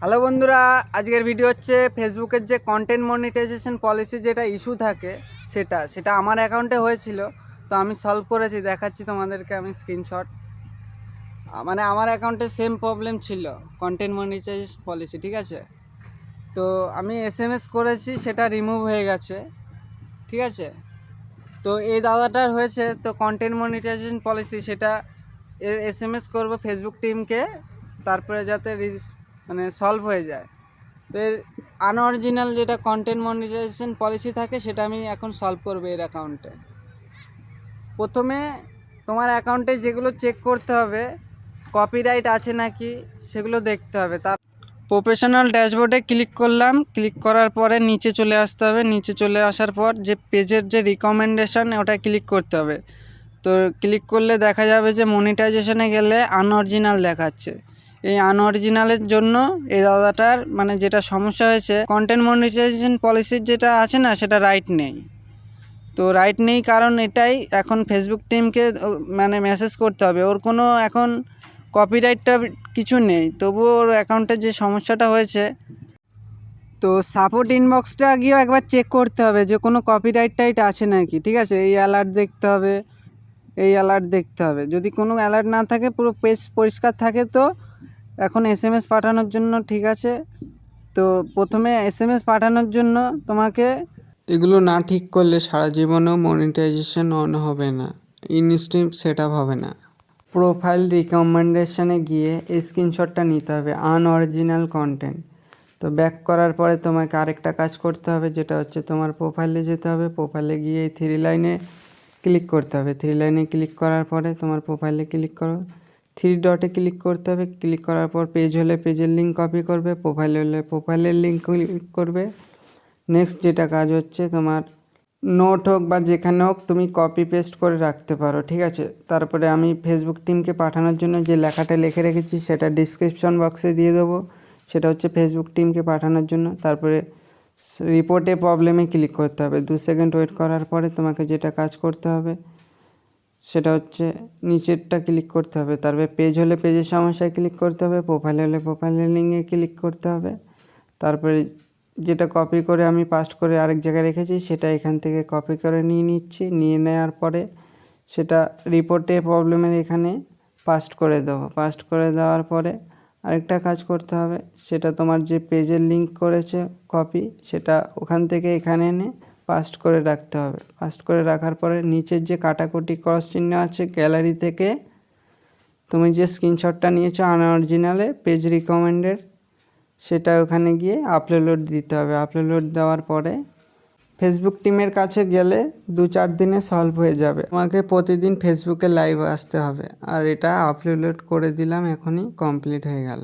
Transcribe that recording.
Hello বন্ধুরা, আজকের video হচ্ছে ফেসবুকের যে কন্টেন্ট মনিটাইজেশন পলিসি যেটা ইস্যু থাকে সেটা আমার অ্যাকাউন্টে হয়েছিল। তো আমি সলভ করেছি, দেখাচ্ছি তোমাদেরকে আমি স্ক্রিনশট। মানে আমার অ্যাকাউন্টে সেম প্রবলেম ছিল কন্টেন্ট মনিটাইজেশন পলিসি, ঠিক আছে। তো আমি এসএমএস করেছি, সেটা রিমুভ হয়ে গেছে, ঠিক আছে। তো এই দাদাটার হয়েছে তো কন্টেন্ট মনিটাইজেশন পলিসি, সেটা এর এসএমএস করবো ফেসবুক টিমকে, তারপরে যাতে মানে সলভ হয়ে যায়। তো এর আনঅরিজিনাল যেটা কন্টেন্ট মনিটাইজেশন পলিসি থাকে সেটা আমি এখন সলভ করবো এর অ্যাকাউন্টে। প্রথমে তোমার অ্যাকাউন্টে যেগুলো চেক করতে হবে কপিরাইট আছে নাকি সেগুলো দেখতে হবে। তার প্রফেশনাল ড্যাশবোর্ডে ক্লিক করলাম, ক্লিক করার পরে নিচে চলে আসতে হবে। নিচে চলে আসার পর যে পেজের যে রিকমেন্ডেশন ওটা ক্লিক করতে হবে। তো ক্লিক করলে দেখা যাবে যে মনিটাইজেশনে গেলে আনঅরিজিনাল দেখাচ্ছে। এই আনঅরিজিনালের জন্য এই দাদাটার মানে যেটা সমস্যা হয়েছে, কন্টেন্ট মনিটাইজেশন পলিসির যেটা আছে না সেটা রাইট নেই। তো রাইট নেই কারণ এটাই এখন ফেসবুক টিমকে মানে মেসেজ করতে হবে। ওর কোনো এখন কপিরাইটটা কিছু নেই, তবুও ওর অ্যাকাউন্টে যে সমস্যাটা হয়েছে, তো সাপোর্ট ইনবক্সটা গিয়েও একবার চেক করতে হবে যে কোনো কপিরাইট টাইট আছে নাকি, ঠিক আছে। এই অ্যালার্ট দেখতে হবে, এই অ্যালার্ট দেখতে হবে। যদি কোনো অ্যালার্ট না থাকে, পুরো পেজ পরিষ্কার থাকে, তো এখন এসএমএস পাঠানোর জন্য ঠিক আছে। তো প্রথমে এসএমএস পাঠানোর জন্য তোমাকে এগুলো না ঠিক করলে সারা জীবনেও মনিটাইজেশন অন হবে না, ইনস্ট্রিম সেট আপ হবে না। প্রোফাইল রিকমেন্ডেশনে গিয়ে এই স্ক্রিনশটটা নিতে হবে, আনঅরিজিনাল কন্টেন্ট। তো ব্যাক করার পরে তোমাকে আরেকটা কাজ করতে হবে, যেটা হচ্ছে তোমার প্রোফাইলে যেতে হবে। প্রোফাইলে গিয়ে এই 3 লাইনে ক্লিক করতে হবে। 3 লাইনে ক্লিক করার পরে তোমার প্রোফাইলে ক্লিক করো, 3 ডটে ক্লিক করতে হবে। ক্লিক করার পর পেজ হলে পেজের লিঙ্ক কপি করবে, প্রোফাইল হলে প্রোফাইলের লিঙ্ক ক্লিক করবে। নেক্সট যেটা কাজ হচ্ছে, তোমার নোট হোক বা যেখানে হোক তুমি কপি পেস্ট করে রাখতে পারো, ঠিক আছে। তারপরে আমি ফেসবুক টিমকে পাঠানোর জন্য যে লেখাটা লিখে রেখেছি সেটা ডিসক্রিপশন বক্সে দিয়ে দেবো, সেটা হচ্ছে ফেসবুক টিমকে পাঠানোর জন্য। তারপরে রিপোর্টে প্রবলেমে ক্লিক করতে হবে। 2 সেকেন্ড ওয়েট করার পরে তোমাকে যেটা কাজ করতে হবে সেটা হচ্ছে নিচেরটা ক্লিক করতে হবে। তারপরে পেজ হলে পেজের সমস্যায় ক্লিক করতে হবে, প্রোফাইল হলে প্রোফাইলের লিঙ্কে ক্লিক করতে হবে। তারপরে যেটা কপি করে আমি পাস্ট করে আরেক জায়গায় রেখেছি সেটা এখান থেকে কপি করে নিয়ে নিচ্ছি। নিয়ে নেওয়ার পরে সেটা রিপোর্টে প্রবলেমের এখানে পাস্ট করে দেবো। পাস্ট করে দেওয়ার পরে আরেকটা কাজ করতে হবে, সেটা তোমার যে পেজের লিঙ্ক করেছে কপি, সেটা ওখান থেকে এখানে এনে পাস্ট করে রাখতে হবে। পাস্ট করে রাখার পরে নিচের যে কাটাকুটি ক্রস চিহ্ন আছে গ্যালারি থেকে তুমি যে স্ক্রিনশটটা নিয়েছো আনঅরিজিনালে পেজ রিকমেন্ডের, সেটা ওখানে গিয়ে আপলোড দিতে হবে। আপলোড দেওয়ার পরে ফেসবুক টিমের কাছে গেলে 2-4 দিনে সলভ হয়ে যাবে। আমাকে প্রতিদিন ফেসবুকে লাইভ আসতে হবে। আর এটা আপলোড করে দিলাম, এখনই কমপ্লিট হয়ে গেল।